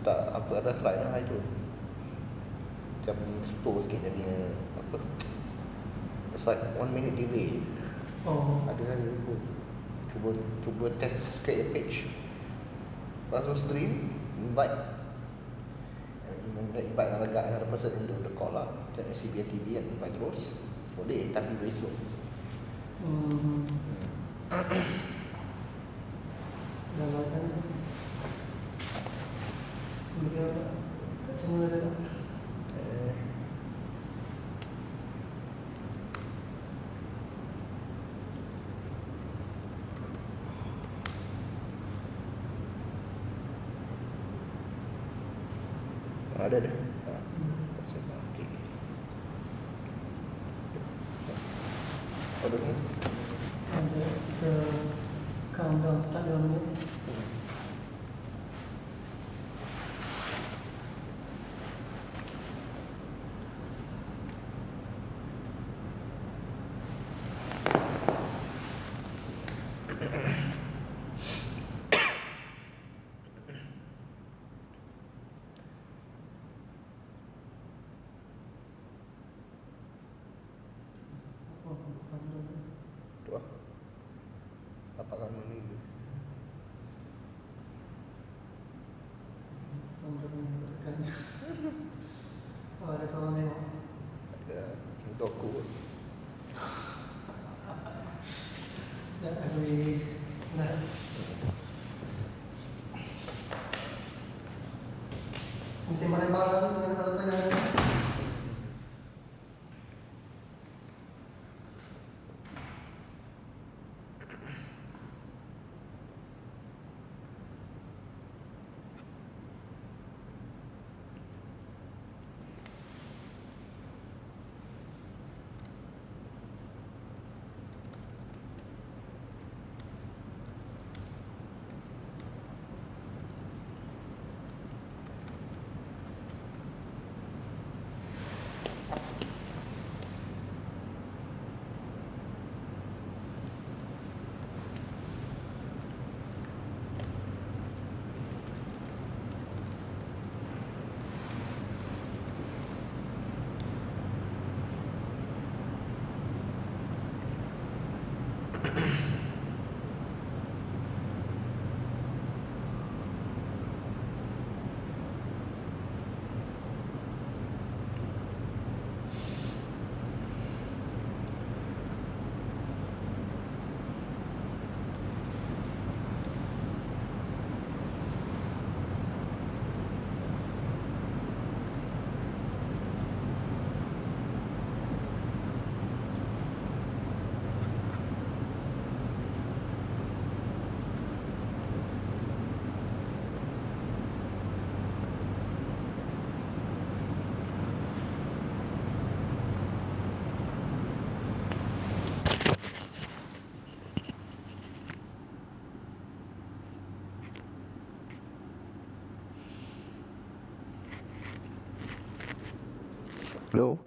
tak apa ada try lah hari tu. Macam slow sikit dia punya apa. It's like 1 minute delay. Ada hari tu. Cuba test create a page. Lepas tu stream, invite nak legak another person into the call lah. Macam SCBN TV yang invite terus. Boleh tapi very slow. Dah lah kan. Dia kat channel ada tak? Ada dah. Okey. Ada ni. Ada kita countdown start 2 minit. Tu lah. Apa kamu ni? Ada seorang tengok. Ada untuk aku. Dah boleh. Nah. Mesti lempar lah tu dengan sebab yang Hello.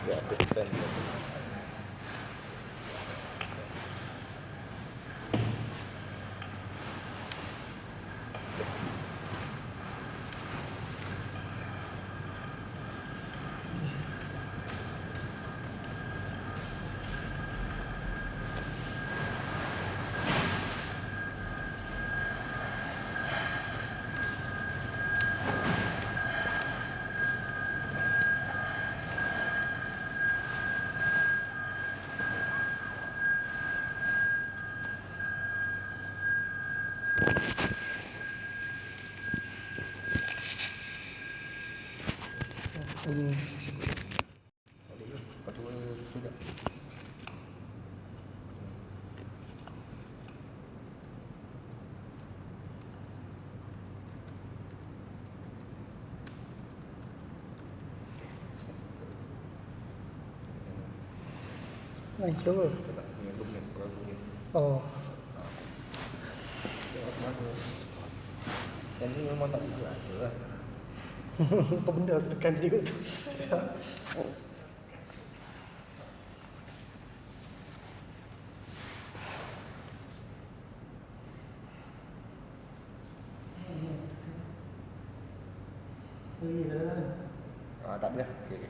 Ya, betul. Boleh. Boleh je. Lepas tu sudah. Line slower. Ni belum ni, perlu ni. Oh. Tengok mana. Yang ni memang tak juga je lah. Apa benda aku tekan dia tu. Oh iya, dah kan? Tak boleh. Okay.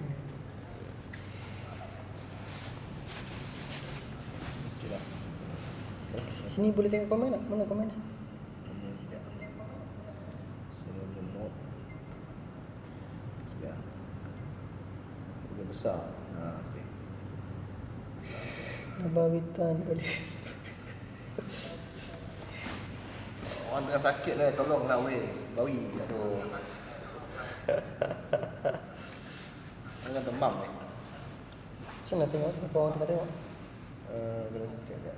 Okay dah. Sini boleh tengok komen tak? Mana komen? Dia besar. Okay. Nabawitan balik. Orang tengah sakit lah, tolonglah weh. Bawi. Aduh. Jangan demam ni. Macam mana tengok? Apa orang tengah tengok? Kena cek sekejap.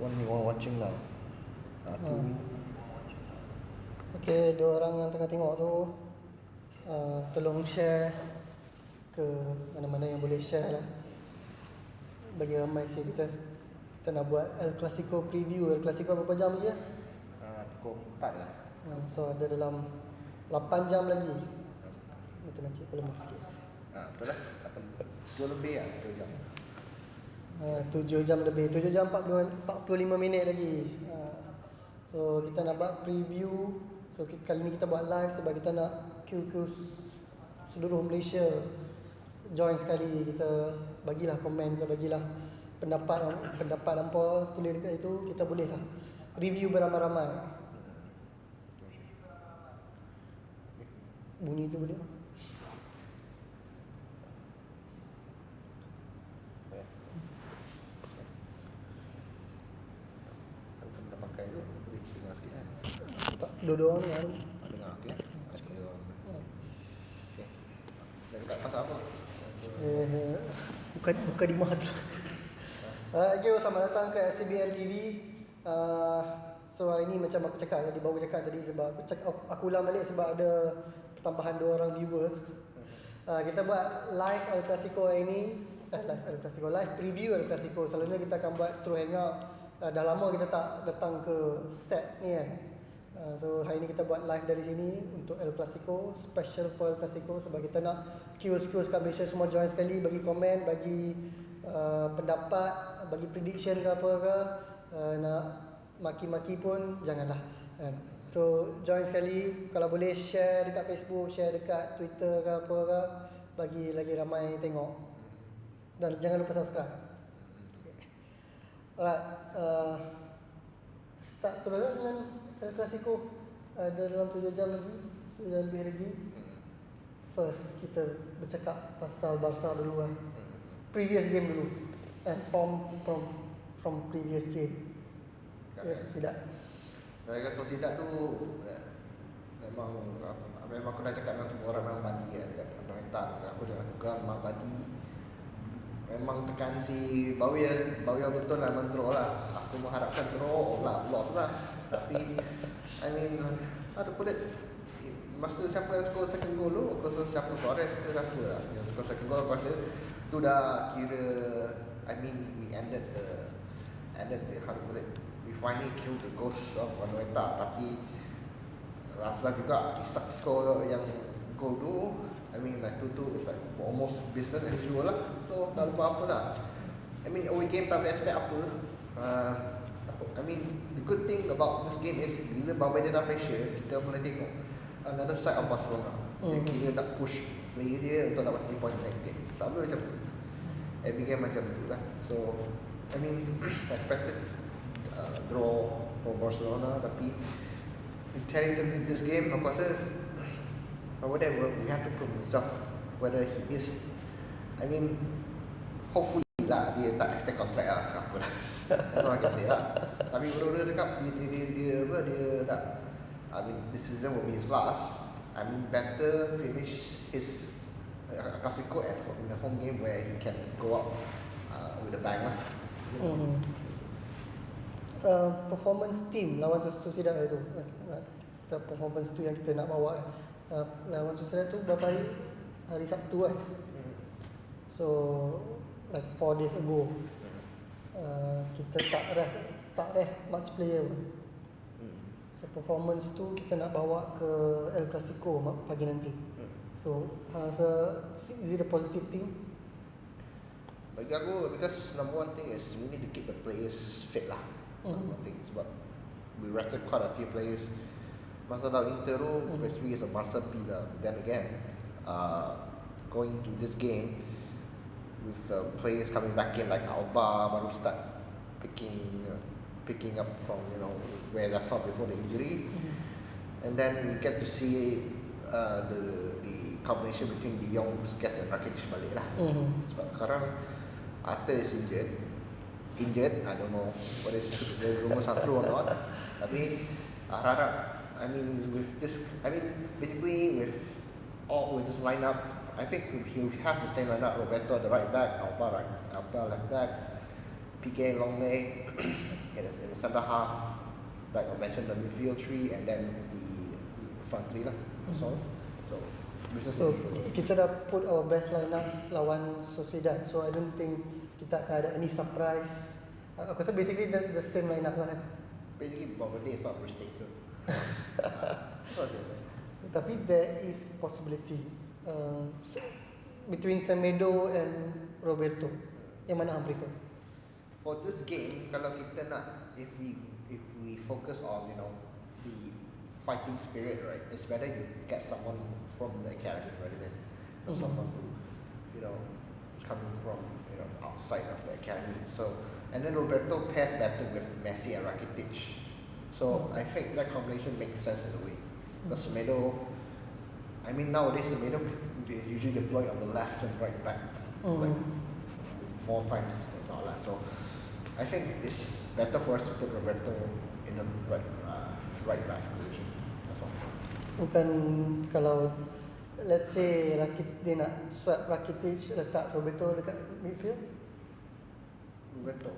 Orang watching now. Tu. Okay, dua orang yang tengah tengok tu tolong share ke mana-mana yang boleh share lah. Bagi ramai sikit kita nak buat El Clasico preview. El Clasico berapa jam lagi lah? Pukul 4 lah. So ada dalam 8 jam lagi. Matematik aku lemah sikit. Betul lah. 2 lebih lah. 2 jam. 7 jam lebih. 7 jam 45 minit lagi. So kita nak buat preview. So kali ni kita buat live sebab kita nak QQ seluruh Malaysia join sekali. Kita bagilah komen, kita bagilah pendapat hampa tulis dekat itu, kita boleh lah review beramai-ramai. Bunyi tu boleh. Kalau nak pakai tu boleh dengar sikit kan. Tak, dua-dua orang ni ada. Dengar okey. Okey. Dah dekat pasal apa? Buka di mana dulu. Okay, selamat datang ke FCBL TV. So hari ni macam aku cakap tadi, baru cakap tadi sebab aku ulang balik sebab ada tambahan 2 orang viewer. Kita buat live El Clasico hari ni. Live preview El Clasico. Selalunya kita akan buat through hangout. Dah lama kita tak datang ke set ni kan. So hari ni kita buat live dari sini untuk El Clasico, special for El Clasico sebab kita nak QS kat Malaysia semua join sekali, bagi komen, bagi pendapat, bagi prediction ke apa ke. Nak maki-maki pun janganlah kan. So join sekali, kalau boleh share dekat Facebook, share dekat Twitter ke apa ke, bagi lagi ramai tengok. Dan jangan lupa subscribe. Alright, start terus dengan El Clasico. Ada dalam 7 jam lagi, 7 jam lebih lagi. First kita bercakap pasal Barca dulu kan. Previous game dulu. And from previous game. Sociedad. Real Sociedad tu memang aku dah cakap dengan semua orang memang badi kan dekat Atlanta. Aku jangan juga memang badi. Memang tekan si Bawia betul lah draw lah. Aku mengharapkan draw lah, loss lah. Tapi I mean how to put it, masa siapa yang score second goal tu, aku rasa siapa Suarez ke siapa lah yang score second goal. Aku rasa tu dah kira, I mean we ended the how to put it, we finally killed the ghost of Atlanta. Tapi last juga Isak score yang goal tu, I mean like tu it's like almost business as usual lah. So tak lupa apa lah. I mean away game tak boleh expect apa. I mean the good thing about this game is bila Bawai dia dah pressure, kita boleh tengok another side of Barcelona. Dia kira nak push player dia untuk dapat 3 point next game. Tak boleh macam tu. Every game macam tu lah. So I mean expected draw for Barcelona, tapi in this game aku rasa whatever, we have to prove himself whether he is, I mean hopefully lah dia tak extend contract lah, apa dah. That's all I can say lah. Tapi bro dia cakap dia tak, I mean this season will be his last. I mean better finish his Clasico at home, in the home game where he can go up with a bang lah. Performance team lawan Sociedad itu, kita performance tu yang kita nak bawa. Lawan Sociedad tu berapa hari? Hari Sabtu kan. So like 4 days ago, kita tak rest much player pun. So performance tu kita nak bawa ke El Clasico pagi nanti. So is it a positive thing? Bagi aku, because number one thing is we need to keep the players fit lah. Number one thing sebab we rested quite a few players. Masa dah Inter tu, PSV is a masterpiece lah. Then again, going to this game with players coming back in like Alba baru start picking up from where they left off before the injury, and then we get to see the combination between De Jong, Busquets and Rakitic balik lah. Sebab sekarang Arthur is injured. I don't know whether the rumours are true or not. Tapi harap, basically with this lineup, I think he'll have the same lineup: Roberto at the right back, Alba left back, Piqué long leg in the centre half, like I mentioned, the midfield three, and then the front three lah. That's all. So kita dah put our best lineup lawan Sociedad, so I don't think kita akan ada any surprise. Aku rasa basically the same lineup lah kan. Basically, Valverde is not risk taker. Tapi there is possibility between Semedo and Roberto. Yang mana hang prefer? For this game, kalau kita nak, if we focus on the fighting spirit, right, it's better you get someone from the academy rather than someone who is coming from outside of the academy. So, and then Roberto pairs better with Messi and Rakitic. So I think that combination makes sense in a way. Because Semedo, nowadays Semedo is usually deployed on the left and right back, like more times than not left. So I think it's better for us to put Roberto in the right back position. That's all. Bukan kalau let's say dia nak swap Rakitic, letak Roberto dekat midfield. Roberto.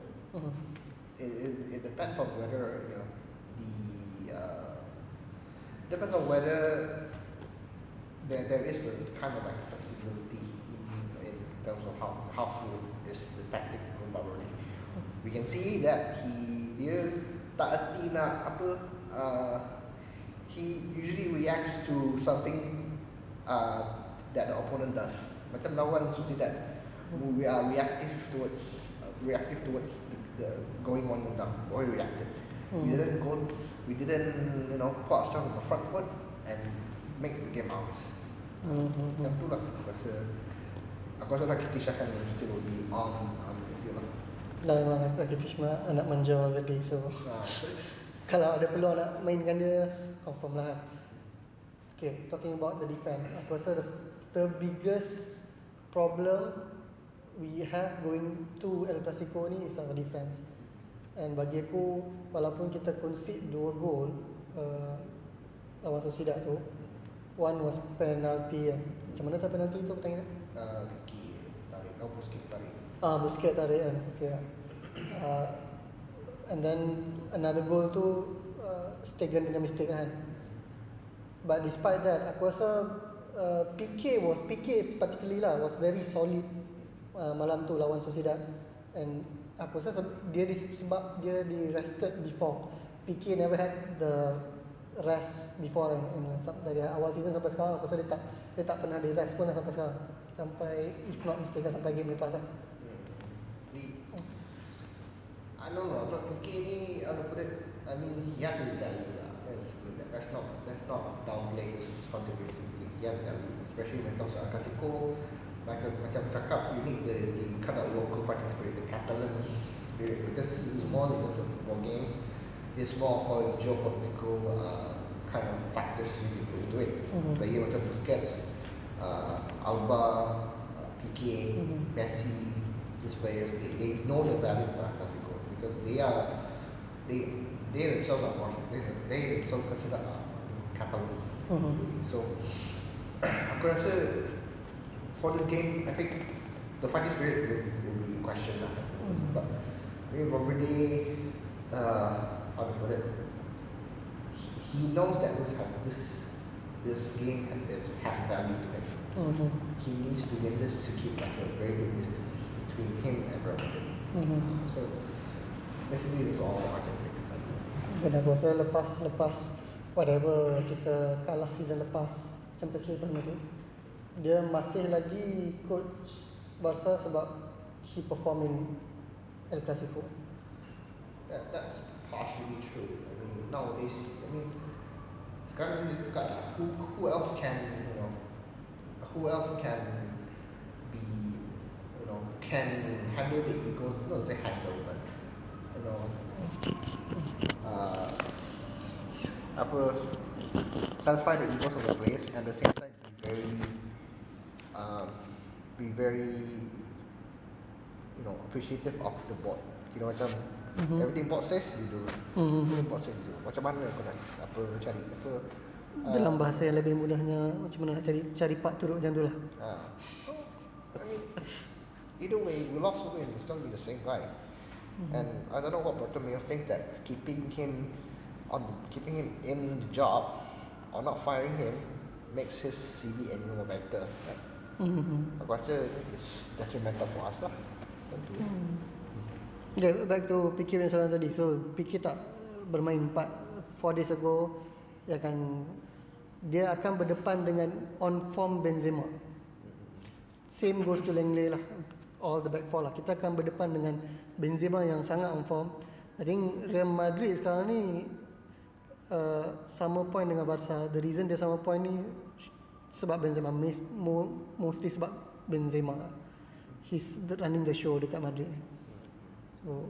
It depends on whether depends on whether there is a kind of like flexibility in terms of how fluid is the tactic from Baroni. We can see that dia tak erti nak apa, he usually reacts to something that the opponent does. Macam lawan Sociedad, we are reactive towards the going on and down. Or reactive. We didn't put ourselves on the front foot and make the game ours. Yang tu lah aku rasa Rakitic akan still be on the field lah. Memang Rakitic anak manja already, so kalau ada peluang nak mainkan dia, confirm lah kan. Okay, talking about the defense, aku rasa the biggest problem we have going to El Clasico ni is our defense. And bagi aku, walaupun kita concede 2 gol lawan Sociedad tu, one was penalty kan. Macam mana tak penalty tu aku tanya? Busquets tarik kan. Okay. And then another goal tu Stegen punya mistake kan. But despite that, aku rasa PK particularly lah was very solid malam tu lawan Sociedad. And aku rasa sebab dia di rested before. PK never had the rest before kan. Dari awal season sampai sekarang aku rasa dia tak pernah di rest pun sampai sekarang. Sampai if not mistaken sampai game lepas lah. I don't know, PK ni he has his value lah. Let's not downplay his contribution. He has value, especially when it comes to Clasico. Macam cakap, you need the kind of local fighting spirit, the Catalan spirit, because it's more than just a football game. It's more of geopolitical kind of factors you put into it. Player macam Busquets, Alba, Piqué, Messi, these players, they know the value of Clasico because they themselves are more, they themselves consider Catalans. So aku rasa for this game, I think the fighting spirit will be questioned lah. Sebab Valverde, how to put it, he knows that this game has value to him. he needs to win this to keep like a very good distance between him and Real Madrid. So basically it's all I can think of. Dan aku rasa lepas whatever kita kalah season lepas, Champions League lepas tu, dia masih lagi coach Barca sebab he perform in El Clasico. That's partially true. I mean nowadays, sekarang ni cakap who else can be can handle the egos, not say handle, but satisfy the egos of the players and at the same time be very appreciative of the board. Macam everything board says you do. Everything board says you do. Macam mana aku nak cari dalam bahasa yang lebih mudahnya, macam mana nak cari part turut macam tu lah. Either way, we lost or win, it's still be the same guy. And I don't know what Bartomeu think that keeping him in the job or not firing him makes his CV any more better. Aku rasa it's detrimental for us lah. Tentu. Okay, back to Piqué yang soalan tadi. So Piqué tak bermain 4 days ago. Dia akan berdepan dengan on form Benzema. Same goes to Lenglet lah. All the back four lah. Kita akan berdepan dengan Benzema yang sangat on form. I think Real Madrid sekarang ni sama point dengan Barca. The reason dia sama point ni sebab Benzema, mostly sebab Benzema. He's running the show dekat Madrid. So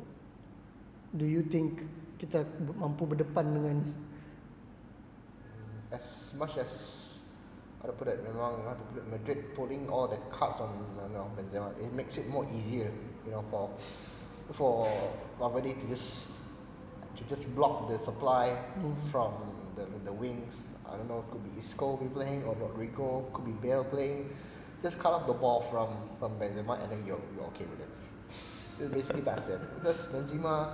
do you think kita mampu berdepan dengan, as much as memang Madrid pulling all the cards on Benzema, it makes it more easier, for Valverde to just block the supply from the wings. I don't know, could be Isco be playing or Rodrigo, could be Bale playing. Just cut off the ball from Benzema and then you're okay with it. So basically that's it. Because Benzema,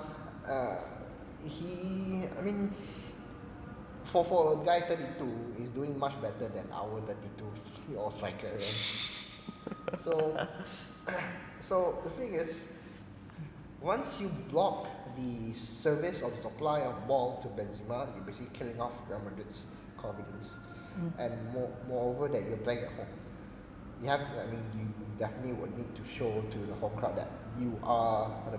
for a guy 32, he's doing much better than our 32 or striker. Right? So the thing is, once you block the service or the supply of ball to Benzema, you're basically killing off Real Madrid's confidence. And moreover that you're playing at home. You definitely would need to show to the home crowd that you are a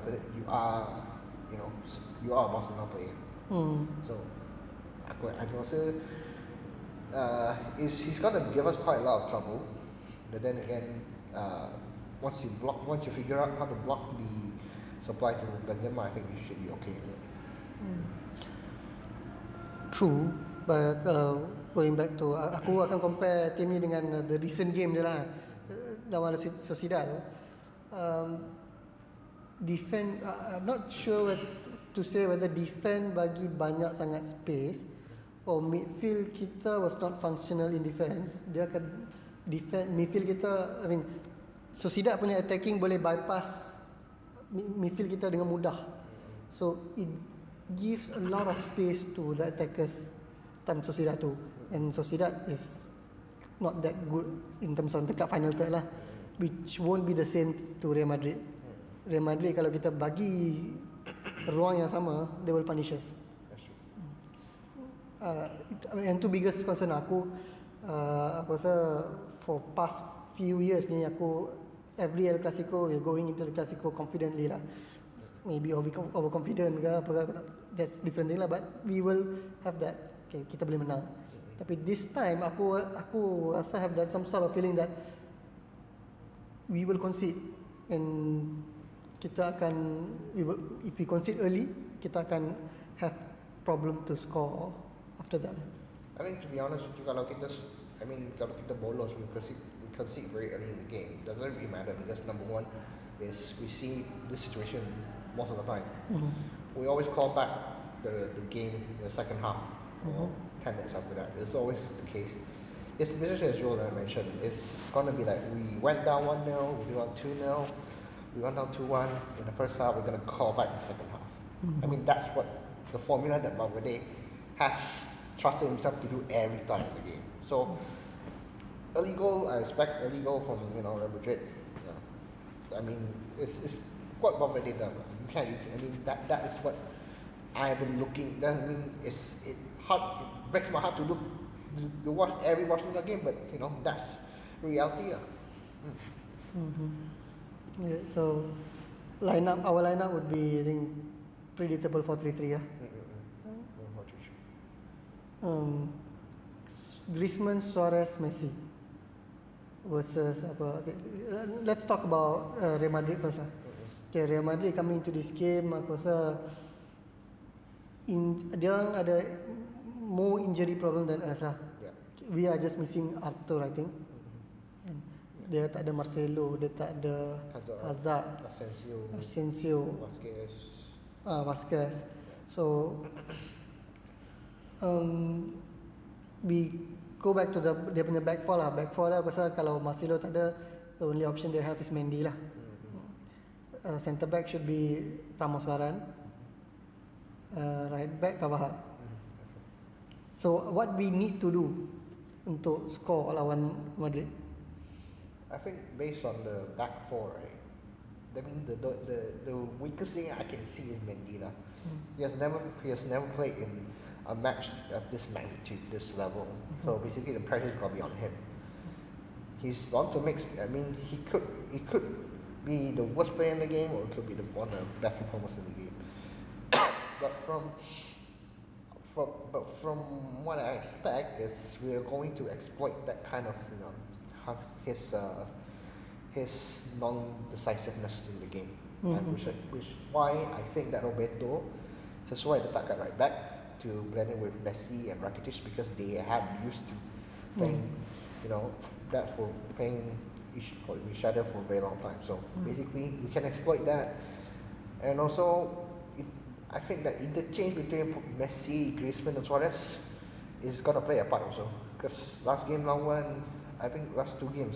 Barcelona player. So I rasa he's gonna give us quite a lot of trouble. But then again, once you figure out how to block the supply to Benzema, I think you should be okay with it. True, but going back to, aku akan compare team ni dengan the recent game je lah, lawan Sociedad tu. Defend, I'm not sure to say whether defend bagi banyak sangat space or midfield kita was not functional in defense. Dia akan defend midfield kita, Sociedad punya attacking boleh bypass midfield kita dengan mudah. So it gives a lot of space to the attackers time Sociedad tu. And Sociedad is not that good in terms of dekat final third lah, which won't be the same to Real Madrid. Real Madrid kalau kita bagi ruang yang sama, they will punish us. Yang tu biggest concern aku. Aku rasa for past few years ni, every El Clasico we're going into the Clasico confidently lah. Maybe overconfident ke apa, that's different thing lah, but we will have that. Okay, kita boleh menang. Tapi this time aku rasa have that some sort of feeling that we will concede, and kita akan, if we concede early, kita akan have problem to score after that. To be honest with you, kalau kita bolos, we concede very early in the game. It doesn't really matter because number one is we see this situation most of the time. We always call back the game in the second half. 10 minutes after that. It's always the case. It's business as usual that I mentioned. It's going to be like we went down 1-0, we went 2-0, we went down 2-1. In the first half, we're going to call back the second half. That's what the formula that Valverde has trusted himself to do every time in the game. So early goal. I expect early goal from Real Madrid. Yeah. I mean, it's what Valverde does. You can't. I mean, that is what I've been looking. That, I mean, it breaks my heart to look to watch every Barcelona game, but that's reality. Yeah, so our lineup would be, I think, predictable 4-3-3. Yeah. Griezmann, Suarez, Messi versus apa? Okay, let's talk about Real Madrid first lah. Okay, Real Madrid coming into this game, aku rasa dia orang ada more injury problem than us lah. Yeah. We are just missing Arthur, I think. And dia tak ada Marcelo, dia tak ada Hazard, Asensio, Vasquez. So we go back to dia punya back four lah. Back four lah, pasal kalau Marcelo tak ada, the only option they have is Mendy lah. Centre back should be Ramos Varane. Right back Carvajal. So what we need to do untuk score lawan Madrid? I think based on the back four, right? I mean the weakest thing I can see is Mendy lah. He has never played in a match of this magnitude, this level. So basically, the pressure is gonna be on him. He's bound to make. I mean, he could be the worst player in the game, or it could be one of the best performers in the game. but from what I expect is we are going to exploit that kind of his non-decisiveness in the game, and which why I think that Roberto sesuai letak kat right back to blend in with Messi and Rakitic, because they have used to playing playing each other for a very long time. So basically we can exploit that, and also I think that interchange between Messi, Griezmann and Suarez is gonna play a part also, because last three games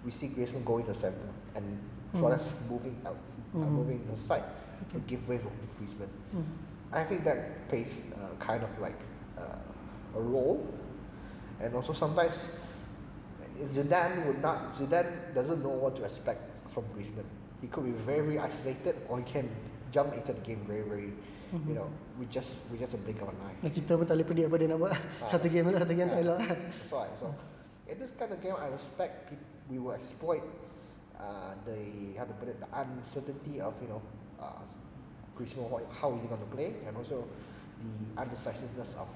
we see Griezmann going to the center and Suarez moving out, moving to the side to give way for Griezmann. I think that plays kind of like a role, and also sometimes Zidane doesn't know what to expect from Griezmann. He could be very, very isolated, or he can jump into the game very, very, with just a blink of an eye. Kita pun tak boleh predict apa dia nak buat. Satu game tak elok. That's why. So in this kind of game, I expect we will exploit the uncertainty of Griezmann, how is he going to play, and also the undecisiveness of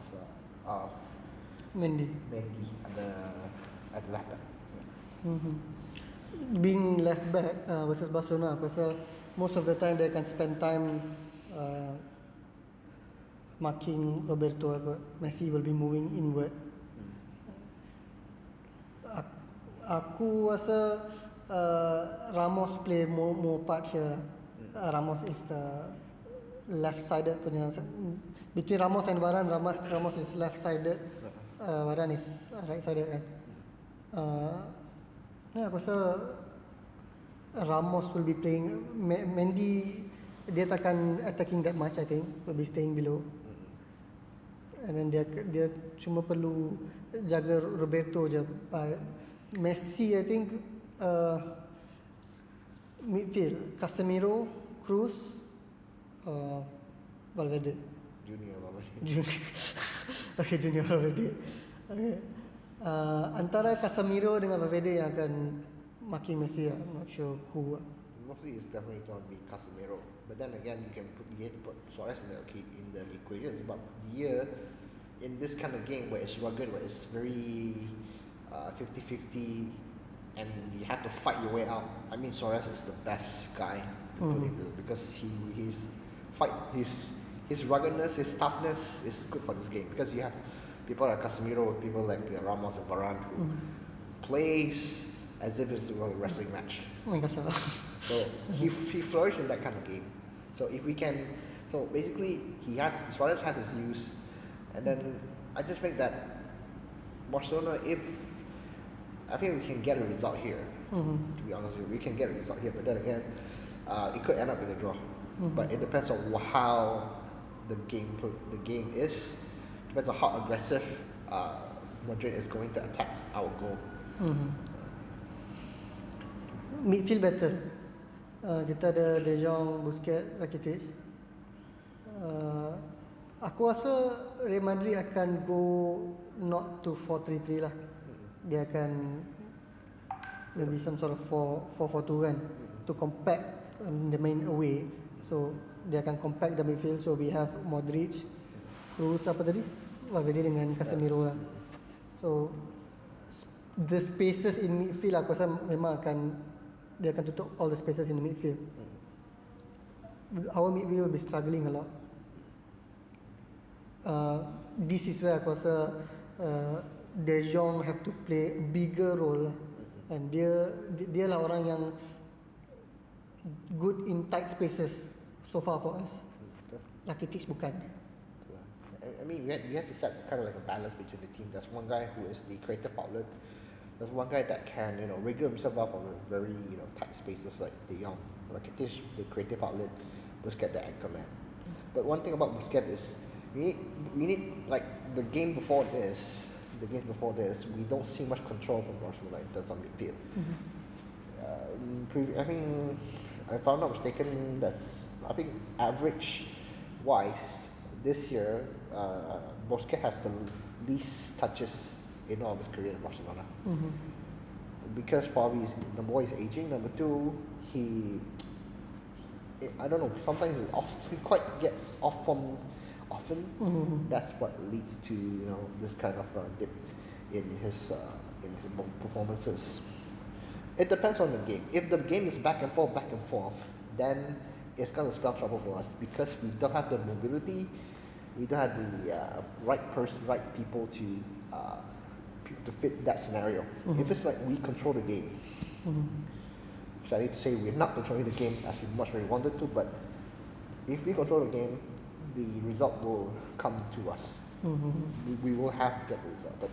Mendy at the left back. Being left back versus Barcelona, pasal most of the time they can spend time marking Roberto. Messi will be moving inward. Aku rasa Ramos play more part here. Ramos is the left-sided punya. Between Ramos and Varane, Ramos is left-sided, Varane is right-sided kan. Aku rasa Ramos will be playing. Mendy dia takkan attacking that much, I think. Will be staying below. And then dia cuma perlu jaga Roberto je. Messi, I think midfield Casemiro, Cruz, Valverde. Junior Valverde. Okay. Antara Casemiro dengan Valverde yang akan marking Messi, I'm not sure who. Mostly it's definitely going to be Casemiro, but then again you can put Suarez in the equation. But in this kind of game where it's rugged, where it's very 50-50, and you have to fight your way out. I mean, Suarez is the best guy to put into, because his ruggedness, his toughness is good for this game, because you have people like Casemiro, people like Ramos and Varane who plays as if it's a wrestling match. So he flourished in that kind of game. So if we can, so basically Suarez has his use, and then I just think that Barcelona, I think we can get a result here. To be honest with you, we can get a result here, but then again, it could end up in a draw. But it depends on how the game is. Depends on how aggressive Madrid is going to attack our goal. Midfield better. Kita ada De Jong, Busquets, Rakitic. Aku rasa Real Madrid akan go not to 4-3-3 lah. Dia akan maybe some sort of 4-4-2 kan, to compact the main away. So dia akan compact the midfield. So we have Modric, Kroos, apa tadi, Valverde dengan Casemiro lah. So the spaces in midfield aku rasa memang dia akan tutup all the spaces in the midfield. Our midfield will be struggling a lot. This is where aku rasa De Jong have to play a bigger role, and dia lah orang yang good in tight spaces so far for us. Rakitic bukan. I mean, we have to set kind of like a balance between the team. There's one guy who is the creative outlet. There's one guy that can, wriggle himself out of very, tight spaces like De Jong. Rakitic, the creative outlet, Busquets, the anchor man. But one thing about Busquets is we need like the games before this, we don't see much control from Barcelona in terms of midfield. I mean, if I'm not mistaken, I think average-wise this year, Busquets has the least touches in all of his career in Barcelona. Because probably number one, he's aging. Number two, I don't know, sometimes he quite gets off from often. That's what leads to this kind of dip in his performances. It depends on the game. If the game is back and forth, then it's going to spell trouble for us because we don't have the mobility, we don't have the right people to fit that scenario. If it's like we control the game, so I need to say we're not controlling the game as much as we wanted to, but if we control the game, the result will come to us. We will have to get the result. But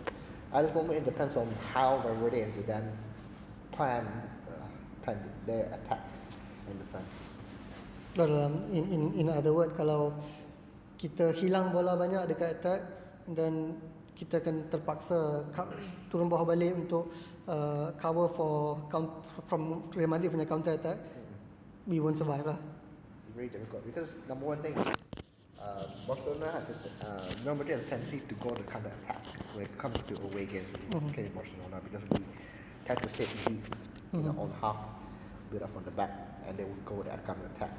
at this moment, it depends on how Valverde and Zidane plan their attack and defense. In other words, kalau kita hilang bola banyak dekat attack, dan kita akan terpaksa turun bawah balik untuk cover from Real Madrid punya counter attack, we won't survive lah. Very difficult because number one thing, Barcelona has Real Madrid has a tendency to go to counter attack when it comes to away games in Barcelona because we tend to sit deep, on half, build up from the back, and they will go to counter attack.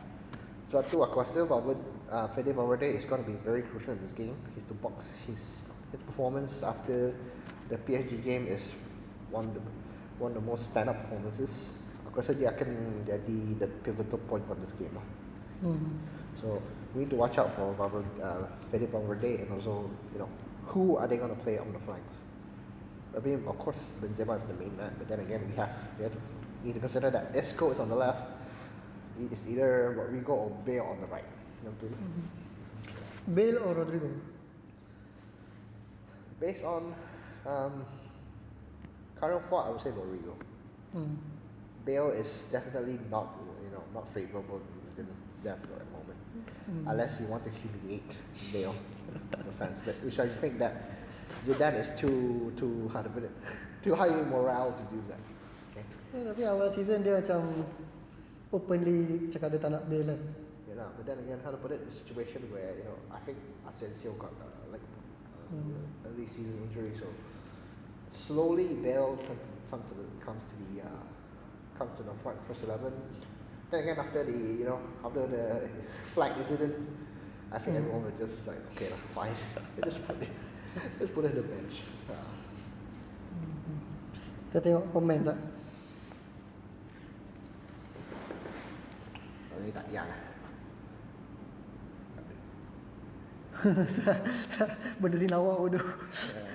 So aku rasa Fede Valverde is going to be very crucial in this game. His his performance after the PSG game is one of the most stand-up performances. Aku rasa dia akan jadi the pivotal point for this game lah. So we need to watch out for Fede Valverde and also who are they going to play on the flanks. I mean, of course Benzema is the main man, but then again we need to consider that Isco is on the left. It's either Rodrigo or Bale on the right. Bale or Rodrigo? Based on current form, I would say Rodrigo. Bale is definitely not favorable in his death at the moment, unless you want to humiliate Bale, the fans. But which I think that Zidane is too how to put it, too high in morale to do that. Okay. Tapi awal season dia macam openly cakap dia tak nak Bale kan. Yeah, but then again, how to put it, the situation where I think Asensio got early season injury, so slowly Bale comes to the front first 11. Then again, after the flag incident, I think everyone was just like, okay, fine, let's put it in the bench. Kita tengok komen tak? Ini tak yang. Benerin awak bodoh.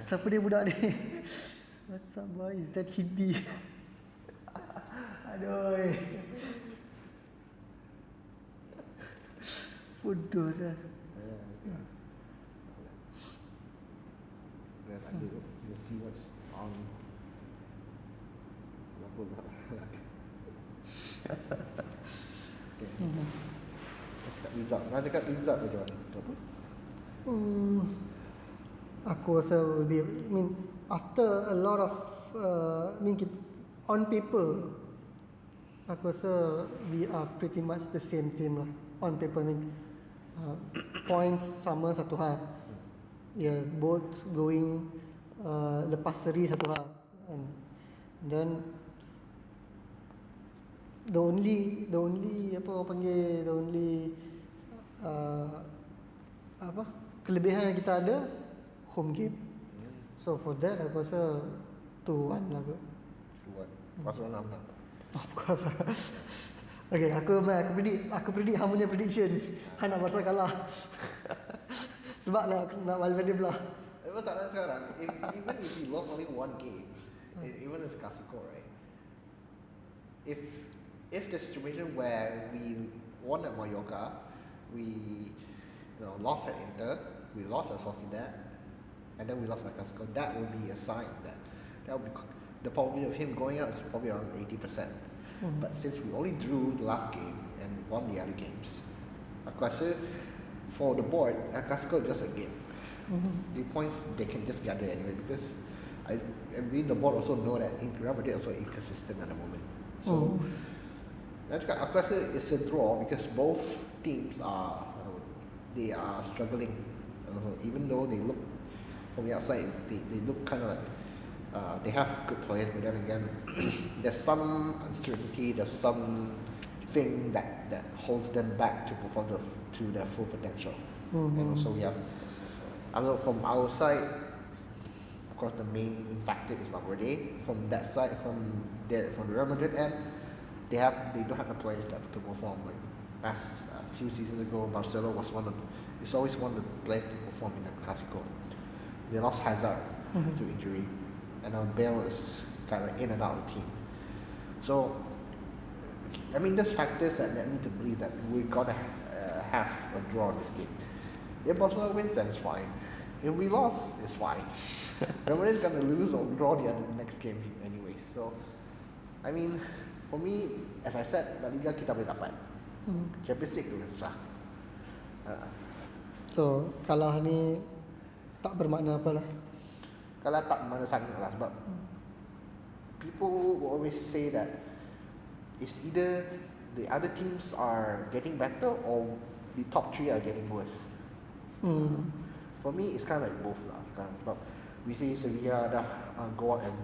Siapa dia budak ni? What's up boy? Is that Hindi? Aduh. Bodoh sah. Let's see what's on. Result. Nak cakap result macam mana? Aku rasa lebih, after a lot of on paper, aku rasa we are pretty much the same team lah. On paper, points sama satu hal. Yeah, both going lepas seri satu hal. And then the only apa orang panggil, the only kelebihan yang kita ada home game. So for that aku rasa 2-1 lah kot. 2-1. Barcelona menang. Of course. Okay, aku predict hang punya prediction. Hang nak Barca kalah. Sebab lah aku nak Valverde belah. Tak nak sekarang. Even if you lost only one game, even as Clasico, right? If the situation where we won at Mallorca, we lost at Inter, we lost at Sociedad, and then we lost at Clasico, that would be a sign that would be the probability of him going out is probably around 80%. But since we only drew the last game and won the other games, aku rasa for the board, Clasico is just a game. The points they can just gather anyway because the board also know that Real Madrid also inconsistent at the moment. So aku rasa it's a draw because both teams are struggling. Even though they look from the outside, they look kind of like they have good players, but then again, there's some uncertainty, there's some thing that holds them back to perform to their full potential. And also we have, from our side, of course, the main factor is Valverde. From that side, from the Real Madrid end, they don't have the players to perform. Like as a few seasons ago, Barcelona was it's always one of the players to perform in the Clasico. They lost Hazard to injury, and now Bale is kind of in and out of the team. So, there's factors that led me to believe that we're gonna have a draw in this game. If Barcelona wins, then it's fine. If we lost, it's fine. Real Madrid is gonna lose or draw the next game anyway. So, for me, as I said, La Liga kita boleh dapat. Champions League tu susah. So, kalah ni tak bermakna apalah. Kalah tak bermakna sangat lah sebab people will always say that it's either the other teams are getting better or the top three are getting worse. For me, it's kind of like both lah sekarang sebab we see Sevilla dah go out and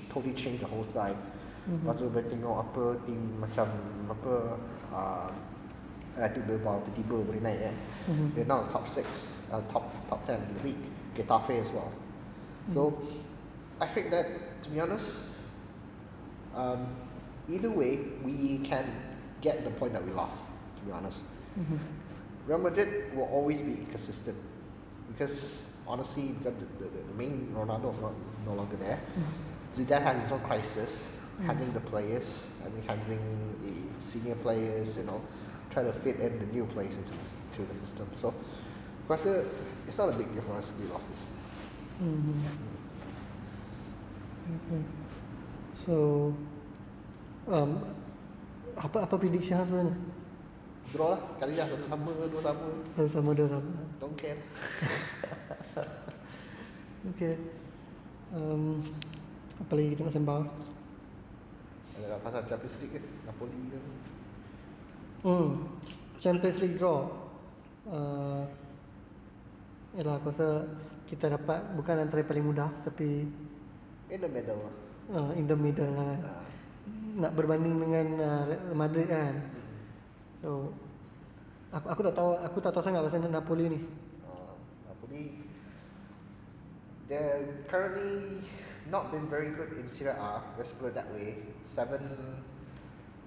totally change the whole side. Lepas tu kita tengok apa team macam Athletic Bilbao tiba-tiba boleh naik they're now top 6, top 10 in the league. Getafe as well. So I think that, to be honest, either way we can get the point that we lost, to be honest. Real Madrid will always be inconsistent because honestly the main Ronaldo is no longer there. Zidane has his own crisis, handling the players, handling the senior players, try to fit in the new players into the system. So, of course, it's not a big deal for us to be losses. Okay. So, apa prediction sebenarnya? Draw lah, kali dah satu sama, dua sama. Dua sama. Don't care. Okay. Apa lagi kita nak sembang? Ada pasal Champions League ke? Napoli ke? Champions League draw. Yalah, aku rasa kita dapat bukan antara yang paling mudah tapi in the middle lah. In the middle lah. Nak berbanding dengan Madrid kan. So aku tak tahu sangat pasal Napoli ni. Napoli, they're currently not been very good in Serie A. Let's put it that way.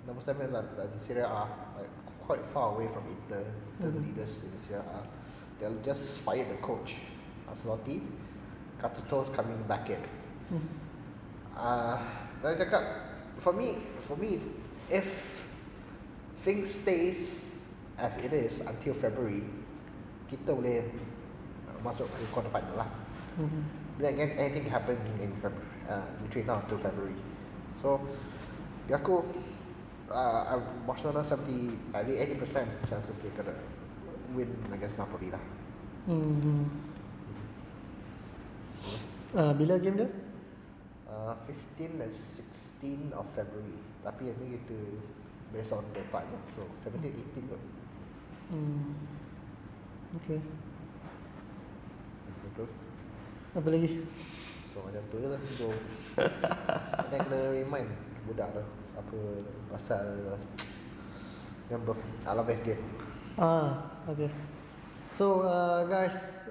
Number 7 in Serie A, like quite far away from Inter, the leaders in Serie A. They'll just fire the coach, Ancelotti. Catato's coming back in. Like cakap, for me, if things stays as it is until February, kita boleh masuk ke quarter final lah. But again, anything can happen in February, between now until February. So, aku Barcelona 80% chances they gonna win against Napoli lah. Bila game dia? 15 and 16 of February. Tapi yang ni kita based on the time lah. So 17, 18 kot. Okay. Betul. Apa lagi? So macam tu je lah. So kita kena remind budak tu apa pasal yang alam best game. Okay. So guys,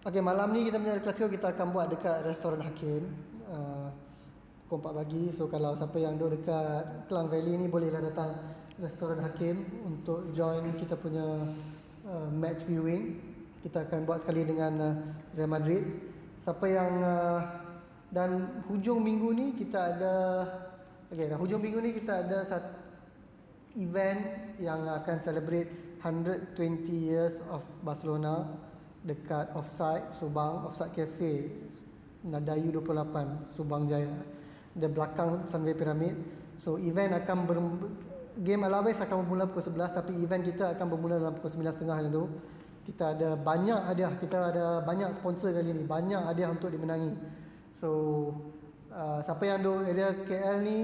okay, malam ni kita punya Clasico kita akan buat dekat restoran Hakim, pukul 4 pagi. So kalau siapa yang duduk dekat Klang Valley ni bolehlah datang restoran Hakim untuk join kita punya match viewing. Kita akan buat sekali dengan Real Madrid. Siapa yang dan hujung minggu ni kita ada hujung minggu ni kita ada satu event yang akan celebrate 120 years of Barcelona dekat Offside Subang, Offside Cafe Nadayu 28 Subang Jaya, di belakang Sunway Pyramid. So event akan game Alaves akan bermula pukul 11, tapi event kita akan bermula dalam pukul 9.30 macam tu. Kita ada banyak hadiah, kita ada banyak sponsor kali ni, banyak hadiah untuk dimenangi. So siapa yang duduk area KL ni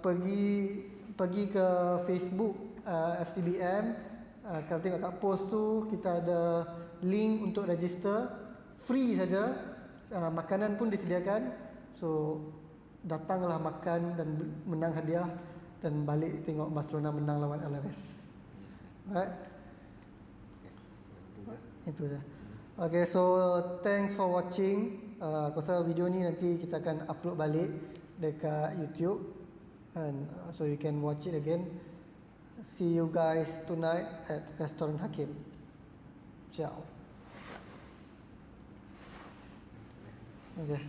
pergi ke Facebook FCBM, kalau tengok kat post tu kita ada link untuk register, free saja, makanan pun disediakan. So datanglah makan dan menang hadiah dan balik tengok Barcelona menang lawan Alaves. Alright, itu je. Okay, so thanks for watching. Aku rasa video ni nanti kita akan upload balik dekat YouTube, and so you can watch it again. See you guys tonight at Restaurant Hakim. Ciao. Okay.